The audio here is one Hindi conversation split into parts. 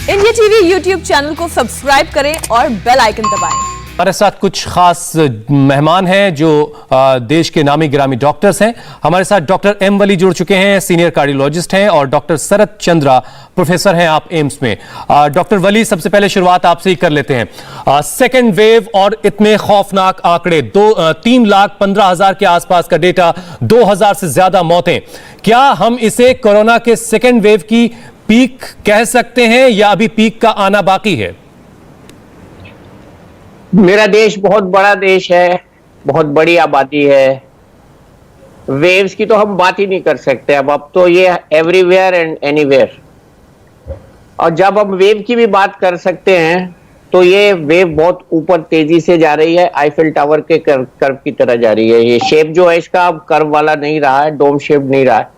इंडिया टीवी यूट्यूब चैनल को सब्सक्राइब करें और बेल आइकन दबाएं। हमारे साथ कुछ खास मेहमान हैं जो देश के नामी गिरामी डॉक्टर्स हैं। हमारे साथ डॉक्टर एम वली जुड़ चुके हैं, सीनियर कार्डियोलॉजिस्ट हैं, और डॉक्टर शरद चंद्रा, प्रोफेसर हैं आप एम्स में। डॉक्टर वली, सबसे पहले शुरुआत आपसे ही कर लेते हैं। सेकेंड वेव और इतने खौफनाक आंकड़े, 3,15,000 के आसपास का डेटा, 2,000 से ज्यादा मौतें, क्या हम इसे कोरोना के सेकेंड वेव की पीक कह सकते हैं या अभी पीक का आना बाकी है? मेरा देश बहुत बड़ा देश है, बहुत बड़ी आबादी है। वेव्स की तो हम बात ही नहीं कर सकते अब तो ये एवरीवेयर एंड एनीवेयर। और जब हम वेव की भी बात कर सकते हैं तो ये वेव बहुत ऊपर तेजी से जा रही है, आईफिल टावर के कर्व की तरह जा रही है। ये शेप जो है इसका अब कर्व वाला नहीं रहा है, डोम शेप नहीं रहा है,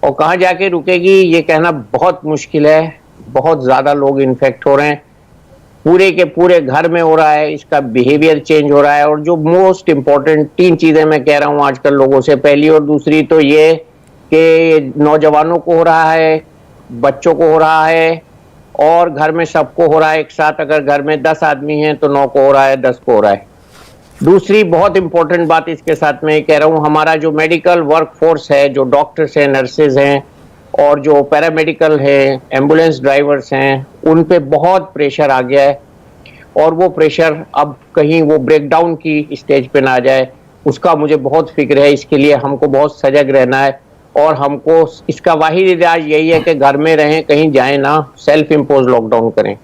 और कहाँ जाके रुकेगी ये कहना बहुत मुश्किल है। बहुत ज्यादा लोग इन्फेक्ट हो रहे हैं, पूरे के पूरे घर में हो रहा है, इसका बिहेवियर चेंज हो रहा है। और जो मोस्ट इंपॉर्टेंट 3 चीजें मैं कह रहा हूं आजकल लोगों से, पहली और दूसरी तो ये कि नौजवानों को हो रहा है, बच्चों को हो रहा है, और घर में सबको हो रहा है एक साथ। अगर घर में 10 आदमी हैं तो 9 को हो रहा है, 10 को हो रहा है। दूसरी बहुत इंपॉर्टेंट बात इसके साथ में कह रहा हूं, हमारा जो मेडिकल वर्क फोर्स है, जो डॉक्टर्स हैं, नर्सेज हैं, और जो पैरामेडिकल है, एम्बुलेंस ड्राइवर्स हैं, उन पे बहुत प्रेशर आ गया है। और वो प्रेशर अब कहीं वो ब्रेकडाउन की स्टेज पे ना आ जाए, उसका मुझे बहुत फिक्र है। इसके लिए हमको बहुत सजग रहना है, और हमको इसका वाहिद इलाज यही है कि घर में रहें, कहीं जाएं ना, सेल्फ इम्पोज लॉकडाउन करें।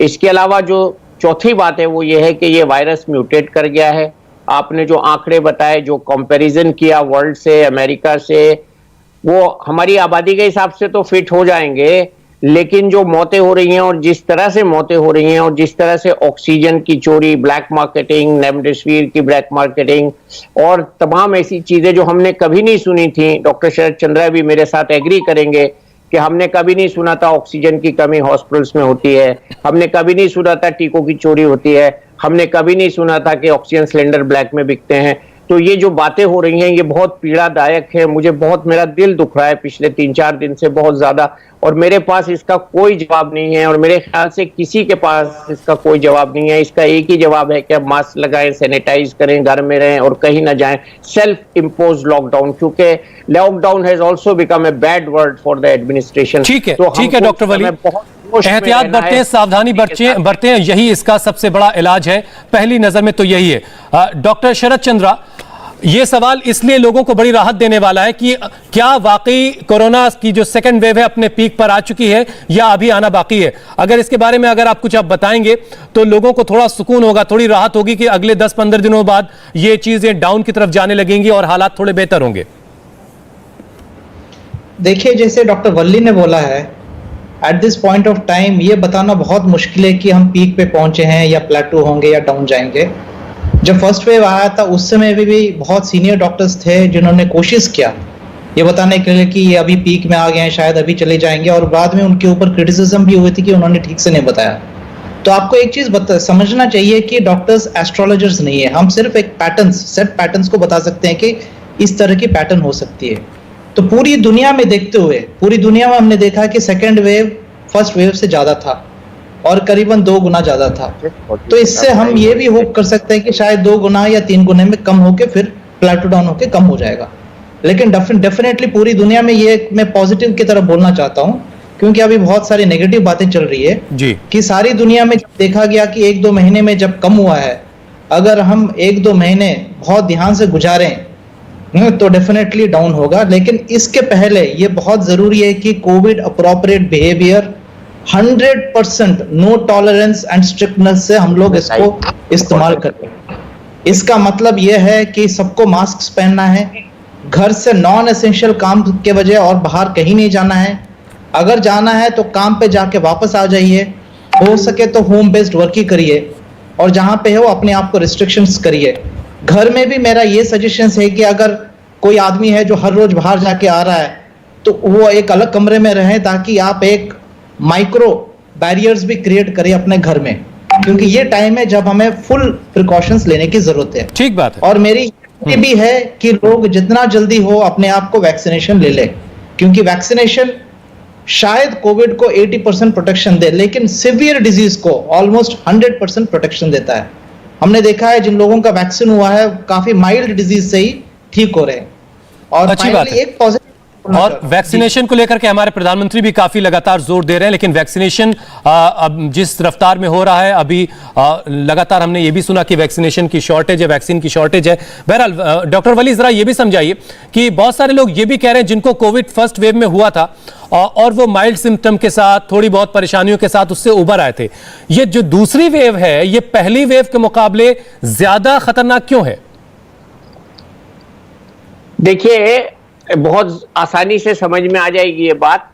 इसके अलावा जो चौथी बात है वो ये है कि ये वायरस म्यूटेट कर गया है। आपने जो आंकड़े बताए, जो कंपैरिजन किया वर्ल्ड से, अमेरिका से, वो हमारी आबादी के हिसाब से तो फिट हो जाएंगे, लेकिन जो मौतें हो रही हैं और जिस तरह से मौतें हो रही हैं और जिस तरह से ऑक्सीजन की चोरी, ब्लैक मार्केटिंग, रेमडेसिविर की ब्लैक मार्केटिंग और तमाम ऐसी चीजें जो हमने कभी नहीं सुनी थी, डॉक्टर शरद चंद्रा भी मेरे साथ एग्री करेंगे कि हमने कभी नहीं सुना था ऑक्सीजन की कमी हॉस्पिटल्स में होती है, हमने कभी नहीं सुना था टीकों की चोरी होती है, हमने कभी नहीं सुना था कि ऑक्सीजन सिलेंडर ब्लैक में बिकते हैं। तो ये जो बातें हो रही हैं ये बहुत पीड़ादायक है। मुझे बहुत, मेरा दिल दुख रहा है पिछले 3-4 दिन से बहुत ज्यादा, और मेरे पास इसका कोई जवाब नहीं है, और मेरे ख्याल से किसी के पास इसका कोई जवाब नहीं है। इसका एक ही जवाब है कि अब मास्क लगाएं, सैनिटाइज करें, घर में रहें और कहीं ना जाएं। सेल्फ इम्पोज लॉकडाउन, क्योंकि lockdown has also become a bad word for the administration. ठीक है, ठीक है डॉक्टर वली, एहतियात बरतें, सावधानी बरतें, यही इसका सबसे बड़ा इलाज है। पहली नजर में तो यही है। डॉक्टर शरद चंद्रा, ये सवाल इसलिए लोगों को बड़ी राहत देने वाला है कि क्या वाकई कोरोना की जो सेकंड वेव है अपने पीक पर आ चुकी है या अभी आना बाकी है? अगर इसके बारे में अगर आप कुछ बताएंगे तो लोगों को थोड़ा सुकून होगा, थोड़ी राहत होगी कि अगले 10-15 दिनों बाद ये चीजें डाउन की तरफ जाने लगेंगी और हालात थोड़े बेहतर होंगे। देखिए, जैसे डॉक्टर वल्ली ने बोला है, at this point of time ये बताना बहुत मुश्किल है कि हम पीक पे पहुंचे हैं या प्लेटू होंगे या डाउन जाएंगे। जब फर्स्ट वेव आया था उस समय भी बहुत सीनियर डॉक्टर्स थे जिन्होंने कोशिश किया ये बताने के लिए कि ये अभी पीक में आ गए हैं, शायद अभी चले जाएंगे, और बाद में उनके ऊपर क्रिटिसिज्म भी हुई थी कि उन्होंने ठीक से नहीं बताया। तो आपको एक चीज समझना चाहिए कि डॉक्टर्स एस्ट्रोलॉजर्स नहीं है। हम सिर्फ एक सेट पैटर्न्स को बता सकते हैं कि इस तरह की पैटर्न हो सकती है। तो पूरी दुनिया में देखते हुए, पूरी दुनिया में हमने देखा कि सेकेंड वेव फर्स्ट वेव से ज्यादा था और करीबन 2 गुना ज्यादा था। तो इससे हम ये भी होप कर सकते हैं कि शायद 2 गुना या 3 गुने में कम होके फिर प्लेटू डाउन होके कम हो जाएगा। लेकिन डेफिनेटली पूरी दुनिया में ये मैं पॉजिटिव की तरफ बोलना चाहता हूँ, क्योंकि अभी बहुत सारी नेगेटिव बातें चल रही है जी, कि सारी दुनिया में जब देखा गया कि 1-2 महीने में जब कम हुआ है, अगर हम 1-2 महीने बहुत ध्यान से गुजारें तो डेफिनेटली डाउन होगा। लेकिन इसके पहले ये बहुत जरूरी है कि COVID appropriate behaviour 100% no tolerance and strictness से हम लोग इसको इस्तेमाल करें। इसका मतलब यह है कि सबको मास्क पहनना है, घर से नॉन एसेंशियल काम के वजह और बाहर कहीं नहीं जाना है। अगर जाना है तो काम पे जाके वापस आ जाइए, हो सके तो होम बेस्ड वर्क ही करिए, और जहां पे हो अपने आप को रिस्ट्रिक्शंस करिए। घर में भी मेरा ये सजेशन है कि अगर कोई आदमी है जो हर रोज बाहर जाके आ रहा है तो वो एक अलग कमरे में रहे, ताकि आप एक माइक्रो बैरियर्स भी क्रिएट करें अपने घर में, क्योंकि ये टाइम है जब हमें फुल प्रिकॉशंस लेने की जरूरत है। ठीक बात है। और मेरी ये भी है कि लोग जितना जल्दी हो अपने आप को वैक्सीनेशन ले लें, क्योंकि वैक्सीनेशन शायद कोविड को 80% प्रोटेक्शन दे, लेकिन सिवियर डिजीज को ऑलमोस्ट 100% प्रोटेक्शन देता है। हमने देखा है जिन लोगों का वैक्सीन हुआ है काफी माइल्ड डिजीज से ही ठीक हो रहे हैं। और अच्छी बात है। एक पॉजिटिव और वैक्सीनेशन को लेकर के हमारे प्रधानमंत्री भी काफी लगातार जोर दे रहे हैं, लेकिन वैक्सीनेशन अब जिस रफ्तार में हो रहा है अभी लगातार हमने ये भी सुना कि वैक्सीनेशन की शॉर्टेज है, वैक्सीन की शॉर्टेज है। बहरहाल डॉक्टर वली जरा ये भी समझाइए कि बहुत सारे लोग ये भी कह रहे हैं जिनको कोविड फर्स्ट वेव में हुआ था और वो माइल्ड सिम्टम के साथ थोड़ी बहुत परेशानियों के साथ उससे उबर आए थे, ये जो दूसरी वेव है ये पहली वेव के मुकाबले ज्यादा खतरनाक क्यों है? देखिए, बहुत आसानी से समझ में आ जाएगी ये बात।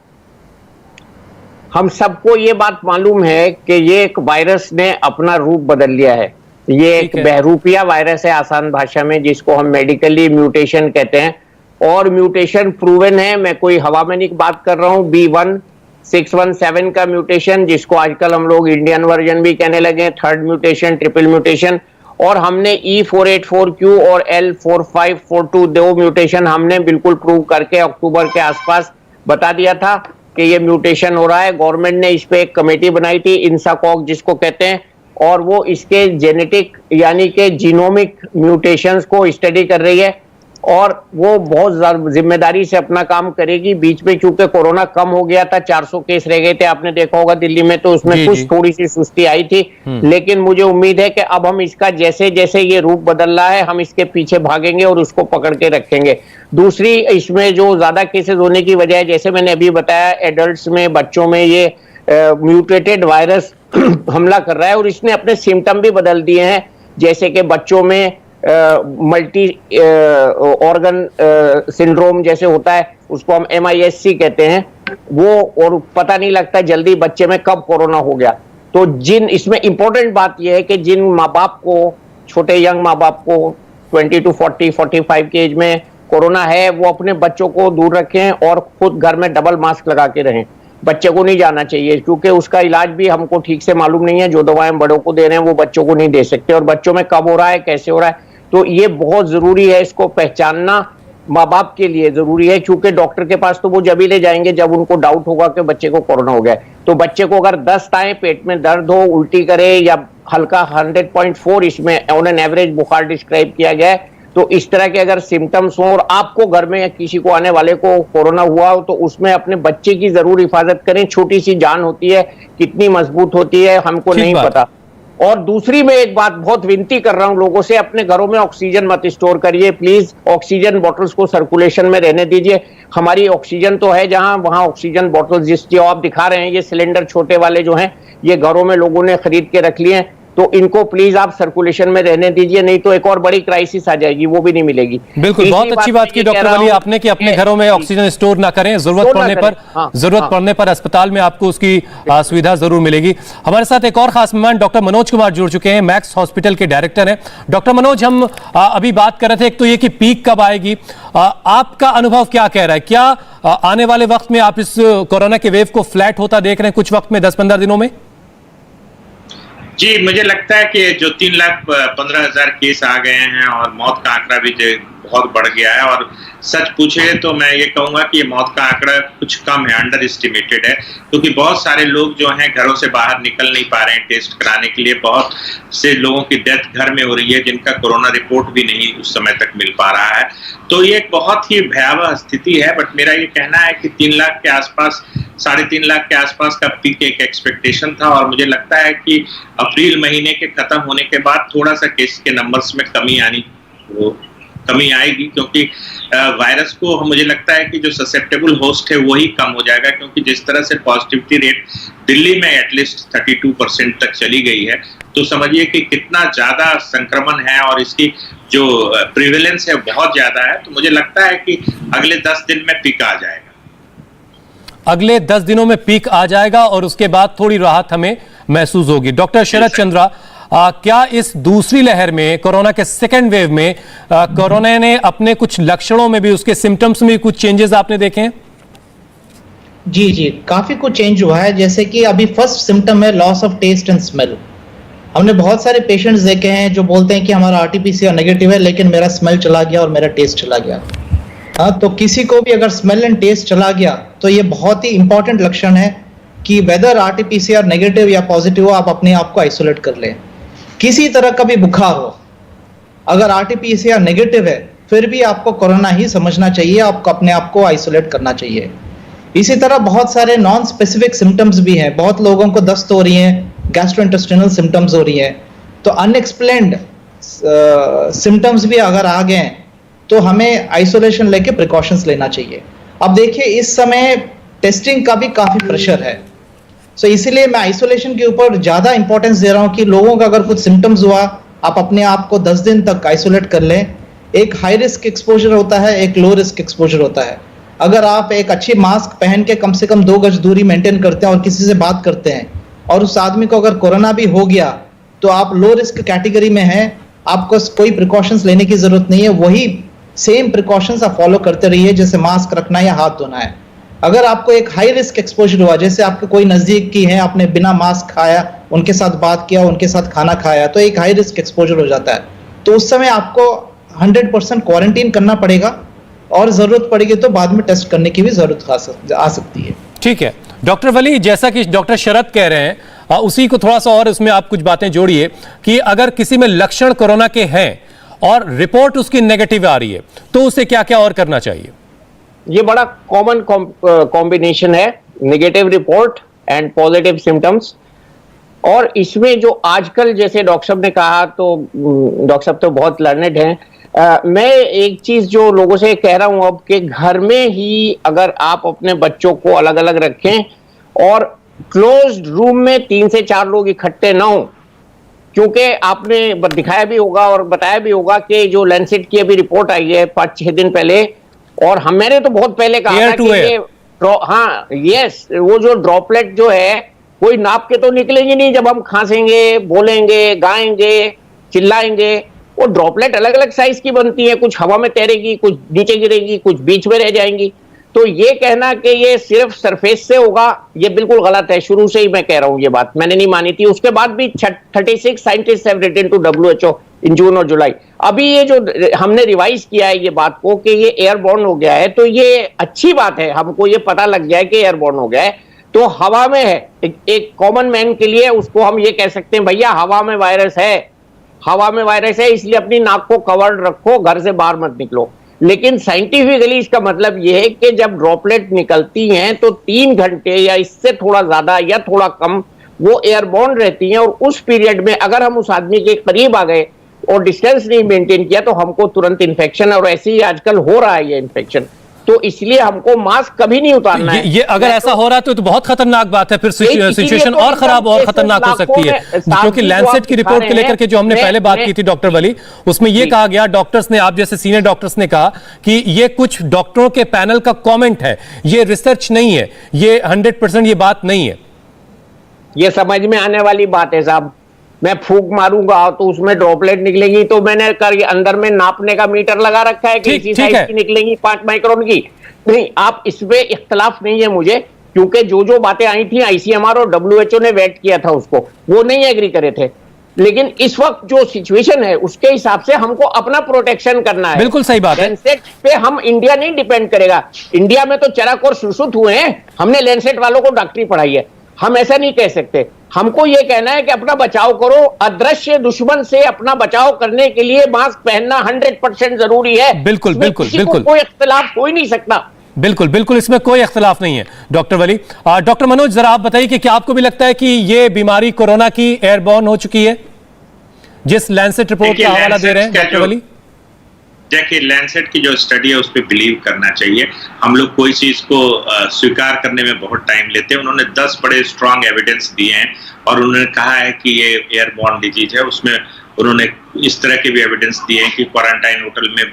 हम सबको ये बात मालूम है कि ये एक वायरस ने अपना रूप बदल लिया है। ये एक बहरूपिया वायरस है आसान भाषा में, जिसको हम मेडिकली म्यूटेशन कहते हैं, और म्यूटेशन प्रूवन है। मैं कोई हवा में नहीं बात कर रहा हूं। B1617 का म्यूटेशन, जिसको आजकल हम लोग इंडियन वर्जन भी कहने लगे, थर्ड म्यूटेशन, ट्रिपल म्यूटेशन, और हमने E484Q और L4542 दो म्यूटेशन हमने बिल्कुल प्रूव करके अक्टूबर के आसपास बता दिया था कि ये म्यूटेशन हो रहा है। गवर्नमेंट ने इस पे एक कमेटी बनाई थी, इंसाकॉक जिसको कहते हैं, और वो इसके जेनेटिक यानी कि जीनोमिक म्यूटेशंस को स्टडी कर रही है, और वो बहुत जिम्मेदारी से अपना काम करेगी। बीच में चूंकि कोरोना कम हो गया था, 400 केस रह गए थे, आपने देखा होगा दिल्ली में, तो उसमें कुछ थोड़ी सी सुस्ती आई थी। लेकिन मुझे उम्मीद है कि अब हम इसका जैसे जैसे ये रूप बदल रहा है हम इसके पीछे भागेंगे और उसको पकड़ के रखेंगे। दूसरी, इसमें जो ज्यादा केसेस होने की वजह है, जैसे मैंने अभी बताया, एडल्ट्स में, बच्चों में ये म्यूटेटेड वायरस हमला कर रहा है, और इसने अपने सिम्टम भी बदल दिए हैं। जैसे कि बच्चों में मल्टी ऑर्गन सिंड्रोम जैसे होता है, उसको हम MIS-C कहते हैं वो, और पता नहीं लगता जल्दी बच्चे में कब कोरोना हो गया। तो इसमें इंपॉर्टेंट बात यह है कि जिन माँ बाप को, छोटे यंग माँ बाप को 20 to 40, 45 की एज में कोरोना है, वो अपने बच्चों को दूर रखें और खुद घर में डबल मास्क लगा के रहें। बच्चे को नहीं जाना चाहिए, क्योंकि उसका इलाज भी हमको ठीक से मालूम नहीं है। जो दवाएं बड़ों को दे रहे हैं वो बच्चों को नहीं दे सकते, और बच्चों में कब हो रहा है, कैसे हो रहा है, तो ये बहुत जरूरी है। इसको पहचानना माँ बाप के लिए जरूरी है, क्योंकि डॉक्टर के पास तो वो जब ही ले जाएंगे जब उनको डाउट होगा कि बच्चे को कोरोना हो गया है। तो बच्चे को अगर दस्त आए, पेट में दर्द हो, उल्टी करे, या हल्का 100.4 इसमें ऑन एन एवरेज बुखार डिस्क्राइब किया गया है, तो इस तरह के अगर सिम्टम्स हो और आपको घर में या किसी को आने वाले को कोरोना हुआ हो, तो उसमें अपने बच्चे की जरूर हिफाजत करें। छोटी सी जान होती है, कितनी मजबूत होती है हमको नहीं पता। और दूसरी, मैं एक बात बहुत विनती कर रहा हूं लोगों से, अपने घरों में ऑक्सीजन मत स्टोर करिए प्लीज। ऑक्सीजन बॉटल्स को सर्कुलेशन में रहने दीजिए। हमारी ऑक्सीजन तो है जहां, वहां ऑक्सीजन बॉटल्स जो आप दिखा रहे हैं, ये सिलेंडर छोटे वाले जो हैं, ये घरों में लोगों ने खरीद के रख लिए हैं, तो इनको प्लीज आप सर्कुलेशन में रहने दीजिए, नहीं तो एक और बड़ी क्राइसिस आ जाएगी, वो भी नहीं मिलेगी। बिल्कुल, बहुत अच्छी बात की डॉक्टर वली आपने कि अपने घरों में ऑक्सीजन स्टोर ना करें, जरूरत पड़ने पर अस्पताल में आपको उसकी सुविधा जरूर मिलेगी। हमारे साथ एक और खास मेहमान डॉक्टर मनोज कुमार जुड़ चुके हैं, मैक्स हॉस्पिटल के डायरेक्टर हैं। डॉक्टर मनोज, हम अभी बात कर रहे थे, एक तो ये कि पीक कब आएगी, आपका अनुभव क्या कह रहा है? क्या आने वाले वक्त में आप इस कोरोना के वेव को फ्लैट होता देख रहे हैं कुछ वक्त में, 10-15 दिनों में? जी, मुझे लगता है कि जो 3,15,000 केस आ गए हैं और मौत का आंकड़ा भी बहुत बढ़ गया है, और सच पूछे तो मैं ये कहूंगा कि ये मौत का आंकड़ा कुछ कम है, अंडर एस्टिमेटेड है, क्योंकि बहुत सारे लोग जो हैं घरों से बाहर निकल नहीं पा रहे हैं टेस्ट कराने के लिए। बहुत से लोगों की डेथ घर में हो रही है जिनका कोरोना रिपोर्ट भी नहीं उस समय तक मिल पा रहा है। तो ये एक बहुत ही भयावह स्थिति है। बट मेरा ये कहना है कि 3 लाख के आसपास, 3.5 लाख के आसपास का पीक एक एक्सपेक्टेशन था, और मुझे लगता है कि अप्रैल महीने के खत्म होने के बाद थोड़ा सा केस के नंबर्स में कमी आएगी, क्योंकि वायरस को मुझे लगता है कि जो ससेप्टेबल होस्ट है वही कम हो जाएगा, क्योंकि जिस तरह से पॉजिटिविटी रेट दिल्ली में एटलीस्ट 32% तक चली गई है, तो समझिए कि कितना ज्यादा संक्रमण है और इसकी जो प्रिवेलेंस है बहुत ज्यादा है। तो मुझे लगता है कि अगले 10 दिन में पीक आ जाएगा। अगले 10 दिनों में पीक आ जाएगा और उसके बाद थोड़ी राहत हमें महसूस होगी। डॉक्टर शरद चंद्रा, क्या इस दूसरी लहर में, कोरोना के सेकेंड वेव में, कोरोना ने अपने कुछ लक्षणों में भी, उसके सिम्टम्स में भी कुछ चेंजेस आपने देखे हैं? जी, काफी कुछ चेंज हुआ है। जैसे कि अभी फर्स्ट सिम्टम है loss of taste and smell. हमने बहुत सारे पेशेंट्स देखे हैं जो बोलते हैं कि हमारा RT-PCR नेगेटिव है, लेकिन मेरा स्मेल चला गया और मेरा टेस्ट चला गया। हाँ, तो किसी को भी अगर स्मेल एंड टेस्ट चला गया तो ये बहुत ही इंपॉर्टेंट लक्षण है कि वेदर आरटीपीसीआर नेगेटिव या पॉजिटिव हो, आप अपने आप को आइसोलेट कर लें। किसी तरह का भी बुखार हो, अगर आरटीपीसीआर नेगेटिव है फिर भी आपको कोरोना ही समझना चाहिए, आपको अपने आप को आइसोलेट करना चाहिए। इसी तरह बहुत सारे नॉन स्पेसिफिक सिम्टम्स भी हैं, बहुत लोगों को दस्त हो रही है, गैस्ट्रोइंटेस्टिनल सिम्टम्स हो रही है, तो अनएक्सप्लेन्ड सिम्टम्स भी अगर आ गए हैं तो हमें आइसोलेशन लेके प्रिकॉशंस लेना चाहिए। अब देखिए इस समय टेस्टिंग का भी काफी प्रेशर है, सो इसीलिए मैं आइसोलेशन के ऊपर ज्यादा इंपॉर्टेंस दे रहा हूं कि लोगों का अगर कुछ सिम्टम्स हुआ, आप अपने आप को 10 दिन तक आइसोलेट कर लें। एक हाई रिस्क एक्सपोजर होता है, एक लो रिस्क एक्सपोजर होता है। अगर आप एक अच्छी मास्क पहन के कम से कम 2 गज दूरी मेंटेन करते हैं और किसी से बात करते हैं और उस आदमी को अगर कोरोना भी हो गया तो आप लो रिस्क कैटेगरी में हैं, आपको कोई प्रिकॉशंस लेने की जरूरत नहीं है। वही सेम प्रिकॉशंस आप फॉलो करते रहिए, जैसे मास्क रखना या हाथ धोना है। अगर आपको एक हाई रिस्क एक्सपोजर हुआ, जैसे आपके कोई नजदीक की है, आपने बिना मास्क खाया, उनके साथ बात किया, उनके साथ खाना खाया, तो एक हाई रिस्क एक्सपोजर हो जाता है। तो उस समय आपको 100% क्वारंटीन करना पड़ेगा और जरूरत पड़ेगी तो बाद में टेस्ट करने की भी जरूरत आ सकती है। ठीक है डॉक्टर वली, जैसा कि डॉक्टर शरद कह रहे हैं उसी को थोड़ा सा और इसमें आप कुछ बातें जोड़िए कि अगर किसी में लक्षण कोरोना के हैं और रिपोर्ट उसकी नेगेटिव आ रही है तो उसे क्या क्या और करना चाहिए? ये बड़ा कॉमन कॉम्बिनेशन है, negative report and positive symptoms. और इसमें जो आजकल जैसे डॉक्टर साहब ने कहा, तो डॉक्टर साहब तो बहुत लर्नेड हैं, मैं एक चीज जो लोगों से कह रहा हूं अब कि घर में ही अगर आप अपने बच्चों को अलग अलग रखें और क्लोज्ड रूम में 3 से 4 लोग इकट्ठे ना हो, क्योंकि आपने दिखाया भी होगा और बताया भी होगा कि जो लैंसेट की अभी रिपोर्ट आई है 5-6 दिन पहले, और मैंने तो बहुत पहले कहा था कि ये हाँ यस, वो जो ड्रॉपलेट जो है कोई नाप के तो निकलेंगे नहीं, जब हम खांसेंगे, बोलेंगे, गाएंगे, चिल्लाएंगे, वो ड्रॉपलेट अलग अलग साइज की बनती है, कुछ हवा में तैरेगी, कुछ नीचे गिरेगी, कुछ बीच में रह जाएंगी। तो ये कहना कि ये सिर्फ सरफेस से होगा, ये बिल्कुल गलत है। शुरू से ही मैं कह रहा हूं, ये बात मैंने नहीं मानी थी। उसके बाद भी 36 scientist have written to WHO in June और जुलाई। अभी ये जो हमने रिवाइज किया है ये बात को कि ये एयरबॉर्न हो गया है, तो ये अच्छी बात है, हमको ये पता लग गया है कि एयरबॉर्न हो गया है। तो हवा में है, एक कॉमन मैन के लिए उसको हम ये कह सकते हैं, भैया हवा में वायरस है, हवा में वायरस है, इसलिए अपनी नाक को कवर्ड रखो, घर से बाहर मत निकलो। लेकिन साइंटिफिकली इसका मतलब यह है कि जब ड्रॉपलेट निकलती हैं तो 3 घंटे या इससे थोड़ा ज्यादा या थोड़ा कम वो एयरबॉर्न रहती हैं, और उस पीरियड में अगर हम उस आदमी के करीब आ गए और डिस्टेंस नहीं मेंटेन किया तो हमको तुरंत इन्फेक्शन, और ऐसे ही आजकल हो रहा है ये इन्फेक्शन। तो इसलिए हमको मास्क कभी नहीं उतारना है। ये अगर ऐसा हो रहा है तो बहुत खतरनाक बात है, फिर सिचुएशन और खराब और खतरनाक हो सकती है। क्योंकि लैंसेट की रिपोर्ट को लेकर के जो हमने पहले बात की थी डॉक्टर वली, उसमें ये कहा गया, डॉक्टर्स ने, आप जैसे सीनियर डॉक्टर्स ने कहा कि ये कुछ डॉक्टरों के पैनल का कमेंट है, ये रिसर्च नहीं है, ये 100% ये बात नहीं है। ये समझ में आने वाली बात है साहब। मैं फूंक मारूंगा तो उसमें ड्रॉपलेट निकलेगी, तो मैंने अंदर में नापने का मीटर लगा रखा है कि इसी साइज की निकलेंगी 5 माइक्रोन की। नहीं, आप इसमें इख्तलाफ नहीं है मुझे, क्योंकि जो बातें आई थी ICMR और WHO ने वेट किया था उसको, वो नहीं एग्री करे थे। लेकिन इस वक्त जो सिचुएशन है उसके हिसाब से हमको अपना प्रोटेक्शन करना है। बिल्कुल सही बात है। लैंसेट पे हम इंडिया नहीं डिपेंड करेगा। इंडिया में तो चरक और सुरसुत हुए हैं, हमने लैंसेट वालों को डॉक्टरी पढ़ाई है, हम ऐसा नहीं कह सकते। हमको यह कहना है कि अपना बचाव करो, अदृश्य दुश्मन से अपना बचाव करने के लिए मास्क पहनना 100% जरूरी है। बिल्कुल बिल्कुल बिल्कुल, कोई इख्तिलाफ हो ही नहीं सकता। बिल्कुल बिल्कुल, इसमें कोई इख्तिलाफ नहीं है डॉक्टर वली। डॉक्टर मनोज, जरा आप बताइए कि क्या आपको भी लगता है कि ये बीमारी कोरोना की एयरबॉर्न हो चुकी है, जिस लैंसेट रिपोर्ट का हवाला दे रहे हैं डॉक्टर वली? देखिए, लैंसेट की जो स्टडी है उस पर बिलीव करना चाहिए। हम लोग कोई चीज को स्वीकार करने में बहुत टाइम लेते हैं। उन्होंने 10 बड़े स्ट्रांग एविडेंस दिए हैं और उन्होंने कहा है कि ये एयरबॉर्न डिजीज है। उसमें उन्होंने इस तरह के भी एविडेंस दिए हैं कि क्वारंटाइन होटल में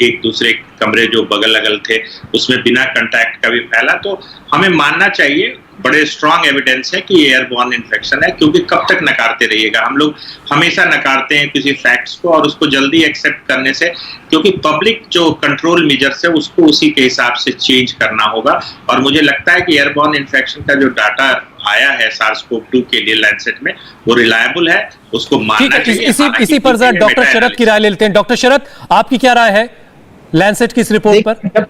एक दूसरे कमरे जो बगल अगल थे उसमें बिना कांटेक्ट का भी फैला। तो हमें मानना चाहिए, बड़े स्ट्रांग एविडेंस है कि ये एयरबॉर्न इन्फेक्शन है। क्योंकि कब तक नकारते रहिएगा, हम लोग हमेशा नकारते हैं किसी फैक्ट्स को और उसको जल्दी एक्सेप्ट करने से, क्योंकि पब्लिक जो कंट्रोल मेजर्स है उसको उसी के हिसाब से चेंज करना होगा। और मुझे लगता है कि एयरबॉर्न इन्फेक्शन का जो डाटा आया है SARS-CoV-2 के लिए लैंसेट में, वो रिलायबल है, उसको मानना चाहिए। इसी पर डॉक्टर शरद की राय लेते हैं। डॉक्टर शरद, आपकी क्या राय है? लैंसेट की इस रिपोर्ट पर?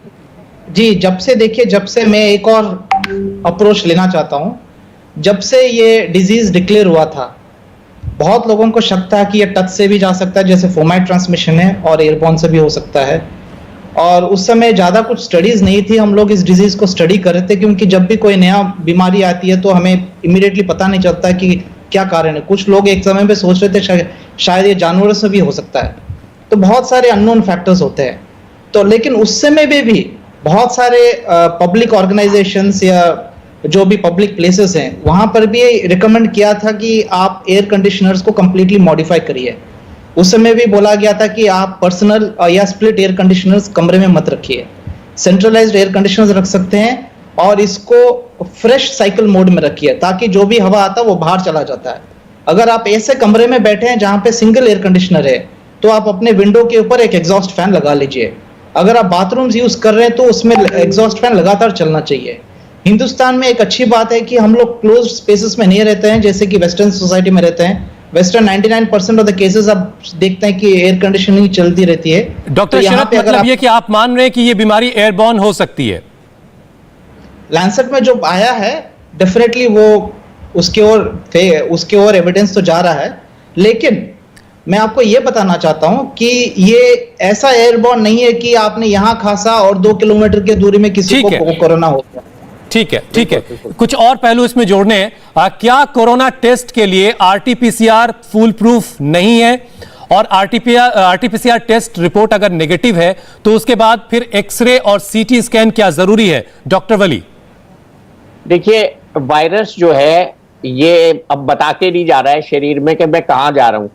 जब से मैं एक और अप्रोच लेना चाहता हूं। जब से ये डिजीज डिक्लेयर हुआ था, बहुत लोगों को शक था कि ये टच से भी जा सकता है, जैसे फोमाइट ट्रांसमिशन है, और एयरबॉर्न से भी हो सकता है। और उस समय ज़्यादा कुछ स्टडीज़ नहीं थी, हम लोग इस डिजीज़ को स्टडी कर रहे थे, क्योंकि जब भी कोई नया बीमारी आती है तो हमें इमीडिएटली पता नहीं चलता कि क्या कारण है। कुछ लोग एक समय पे सोच रहे थे शायद ये जानवरों से भी हो सकता है। तो बहुत सारे अननोन फैक्टर्स होते हैं। तो लेकिन उस समय में भी बहुत सारे पब्लिक ऑर्गेनाइजेशंस या जो भी पब्लिक प्लेसेस हैं, वहाँ पर भी रिकमेंड किया था कि आप एयर कंडीशनर्स को कम्प्लीटली मॉडिफाई करिए। उस समय भी बोला गया था कि आप पर्सनल या स्प्लिट एयर कंडीशनर्स कमरे में मत रखिए, सेंट्रलाइज्ड एयर कंडीशनर्स रख सकते हैं, और इसको फ्रेश साइकिल मोड में रखिए, ताकि जो भी हवा आता है वो बाहर चला जाता है। अगर आप ऐसे कमरे में बैठे हैं जहाँ पे सिंगल एयर कंडीशनर है, तो आप अपने विंडो के ऊपर एक एग्जॉस्ट फैन लगा लीजिए। अगर आप बाथरूम्स यूज कर रहे हैं तो उसमें एग्जॉस्ट फैन लगातार चलना चाहिए। हिंदुस्तान में एक अच्छी बात है कि हम लोग क्लोज स्पेसेस में नहीं रहते हैं, जैसे कि वेस्टर्न सोसाइटी में रहते हैं। वेस्टर्न 99% ऑफ द केसेस आप देखते हैं कि एयर कंडीशनिंग चलती रहती है। डॉक्टर शरद, मतलब ये कि आप मान रहे हैं कि ये बीमारी एयरबॉर्न हो सकती है? लैंसेट में जो आया है डेफिनेटली वो उसके ओर एविडेंस तो जा रहा है, लेकिन मैं आपको ये बताना चाहता हूं कि ये ऐसा एयरबॉर्न नहीं है कि आपने यहां खांसा और 2 किलोमीटर की दूरी में किसी को कोरोना हो गया। ठीक है। कुछ और पहलू इसमें जोड़ने हैं। क्या कोरोना टेस्ट के लिए आरटीपीसीआर फुल प्रूफ नहीं है? और आरटीपीसीआर टेस्ट रिपोर्ट अगर नेगेटिव है तो उसके बाद फिर एक्सरे और सीटी स्कैन क्या जरूरी है? डॉक्टर वली, देखिए, वायरस जो है ये अब बता के नहीं जा रहा है शरीर में कि मैं कहां जा रहा हूं।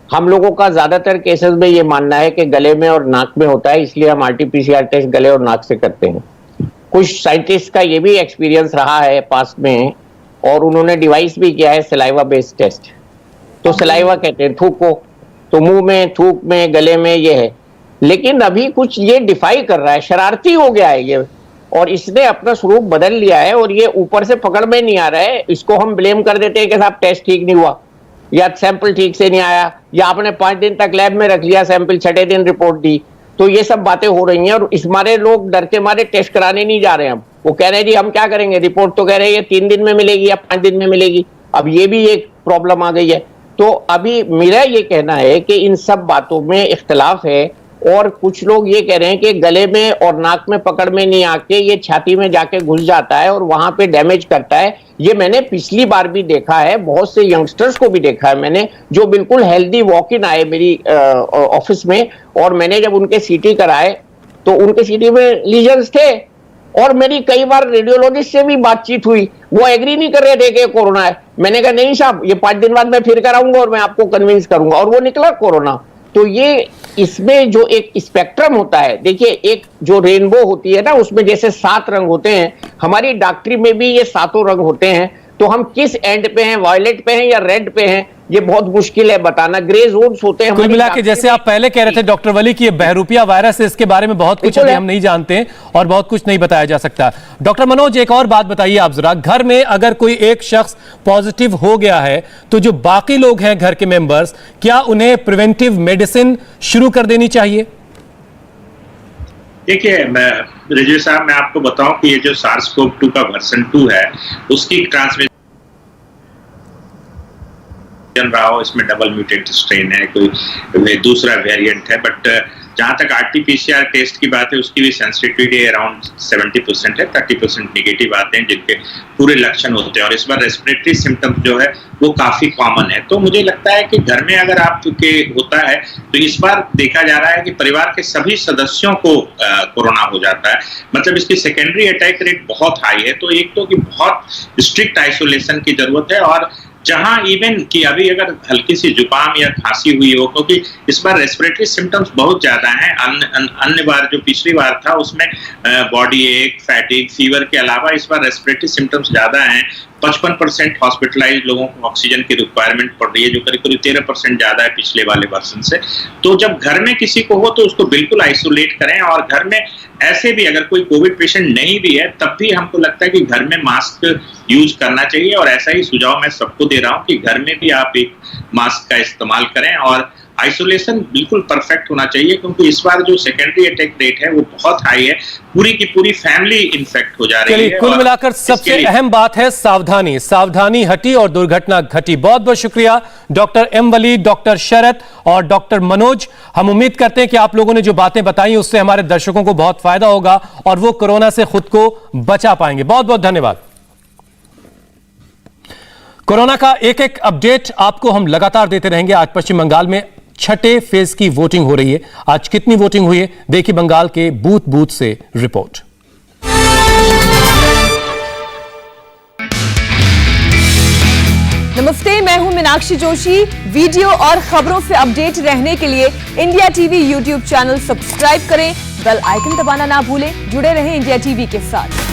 हम लोगों का ज्यादातर केसेस में ये मानना है कि गले में और नाक में होता है, इसलिए हम आरटीपीसीआर टेस्ट गले और नाक से करते हैं। कुछ साइंटिस्ट का ये भी एक्सपीरियंस रहा है पास में, और उन्होंने डिवाइस भी किया है सलाइवा बेस्ड टेस्ट। तो सलाइवा कहते हैं थूक को, तो मुंह में, थूक में, गले में ये है। लेकिन अभी कुछ ये डिफाई कर रहा है, शरारती हो गया है ये, और इसने अपना स्वरूप बदल लिया है, और ये ऊपर से पकड़ में नहीं आ रहा है। इसको हम ब्लेम कर देते हैं कि साहब टेस्ट ठीक नहीं हुआ, या सैंपल ठीक से नहीं आया, या आपने 5 दिन तक लैब में रख लिया सैंपल, 6ठे दिन रिपोर्ट दी। तो ये सब बातें हो रही हैं, और इस मारे लोग डर के मारे टेस्ट कराने नहीं जा रहे हैं। वो कह रहे हैं जी हम क्या करेंगे, रिपोर्ट तो कह रहे हैं 3 दिन में मिलेगी या 5 दिन में मिलेगी। अब ये भी एक प्रॉब्लम आ गई है। तो अभी मेरा ये कहना है कि इन सब बातों में इख्तलाफ है, और कुछ लोग ये कह रहे हैं कि गले में और नाक में पकड़ में नहीं आके ये छाती में जाके घुस जाता है और वहां पे डैमेज करता है। ये मैंने पिछली बार भी देखा है, बहुत से यंगस्टर्स को भी देखा है मैंने, जो बिल्कुल हेल्दी वॉक इन आए मेरी ऑफिस में, और मैंने जब उनके सीटी कराए तो उनके सीटी में लीजन्स थे, और मेरी कई बार रेडियोलॉजिस्ट से भी बातचीत हुई, वो एग्री नहीं कर रहे थे कि कोरोना है। मैंने कहा नहीं साहब, ये 5 दिन बाद मैं फिर कराऊंगा और मैं आपको कन्विंस करूंगा, और वो निकला कोरोना। तो ये इसमें जो एक स्पेक्ट्रम होता है, देखिए एक जो रेनबो होती है ना, उसमें जैसे 7 रंग होते हैं, हमारी डॉक्टरी में भी ये 7 रंग होते हैं। तो हम किस एंड पे हैं, वायलेट पे हैं या रेड पे हैं, ये बहुत मुश्किल है बताना। ग्रे जोन्स होते हैं। कुल मिला के जैसे आप पहले कह रहे थे डॉक्टर वली कि ये बहरूपिया वायरस है, इसके बारे में बहुत कुछ अभी हम नहीं जानते और बहुत कुछ नहीं बताया जा सकता। डॉक्टर मनोज, एक और बात बताइए आप जरा, घर में अगर कोई एक शख्स पॉजिटिव हो गया है तो जो बाकी लोग हैं घर के मेंबर्स, क्या उन्हें प्रिवेंटिव मेडिसिन शुरू कर देनी चाहिए? देखिए रिजवी साहब, मैं आपको बताऊं कि ये जो SARS-CoV-2 का वर्जन 2 है, उसकी ट्रांसमिशन रहा हो, इसमें डबल म्यूटेंट स्ट्रेन है, कोई दूसरा वेरिएंट है। बट जहां तक आरटीपीसीआर टेस्ट की बात है, उसकी भी सेंसिटिविटी अराउंड 70% है, 30% नेगेटिव आते हैं जिनके पूरे लक्षण होते हैं, और इस बार रेस्पिरेटरी सिम्टम्स जो है वो काफी कॉमन है। तो मुझे लगता है कि घर में अगर आपके होता है तो इस बार देखा जा रहा है कि परिवार के सभी सदस्यों को कोरोना हो जाता है, मतलब इसकी सेकेंडरी अटैक रेट बहुत हाई है। तो एक तो कि बहुत स्ट्रिक्ट आइसोलेशन की जरूरत है, और जहां इवन कि अभी अगर हल्की सी जुकाम या खांसी हुई हो, क्योंकि इस बार रेस्पिरेटरी सिम्टम्स बहुत ज्यादा हैं। अन्य बार जो पिछली बार था उसमें बॉडी एक, फैटिग, फीवर के अलावा इस बार रेस्पिरेटरी सिम्टम्स ज्यादा हैं। 55% हॉस्पिटलाइज लोगों को ऑक्सीजन की रिक्वायरमेंट पड़ रही है, जो करीब 13% ज्यादा है पिछले वाले वर्जन से। तो जब घर में किसी को हो तो उसको बिल्कुल आइसोलेट करें, और घर में ऐसे भी अगर कोई कोविड पेशेंट नहीं भी है तब भी हमको लगता है कि घर में मास्क यूज करना चाहिए, और ऐसा ही सुझाव मैं सबको दे रहा हूं कि घर में भी आप एक मास्क का इस्तेमाल करें। और आइसोलेशन बिल्कुल परफेक्ट होना चाहिए, क्योंकि इस बार जो सेकेंडरी अटैक रेट है वो बहुत हाई है, पूरी की पूरी फैमिली इन्फेक्ट हो जा रही है। कुल मिलाकर सबसे अहम बात है सावधानी। सावधानी हटी और दुर्घटना घटी। बहुत बहुत शुक्रिया डॉक्टर एम वली, डॉक्टर शरत और डॉक्टर मनोज। हम उम्मीद करते हैं कि आप लोगों ने जो बातें बताई उससे हमारे दर्शकों को बहुत फायदा होगा और वो कोरोना से खुद को बचा पाएंगे। बहुत बहुत धन्यवाद। कोरोना का एक एक अपडेट आपको हम लगातार देते रहेंगे। आज पश्चिम बंगाल में छठे फेज की वोटिंग हो रही है। आज कितनी वोटिंग हुई है देखिए बंगाल के बूथ बूथ से रिपोर्ट। नमस्ते, मैं हूं मीनाक्षी जोशी। वीडियो और खबरों से अपडेट रहने के लिए India TV YouTube channel subscribe करें, बेल आइकन दबाना ना भूलें। जुड़े रहें इंडिया टीवी के साथ।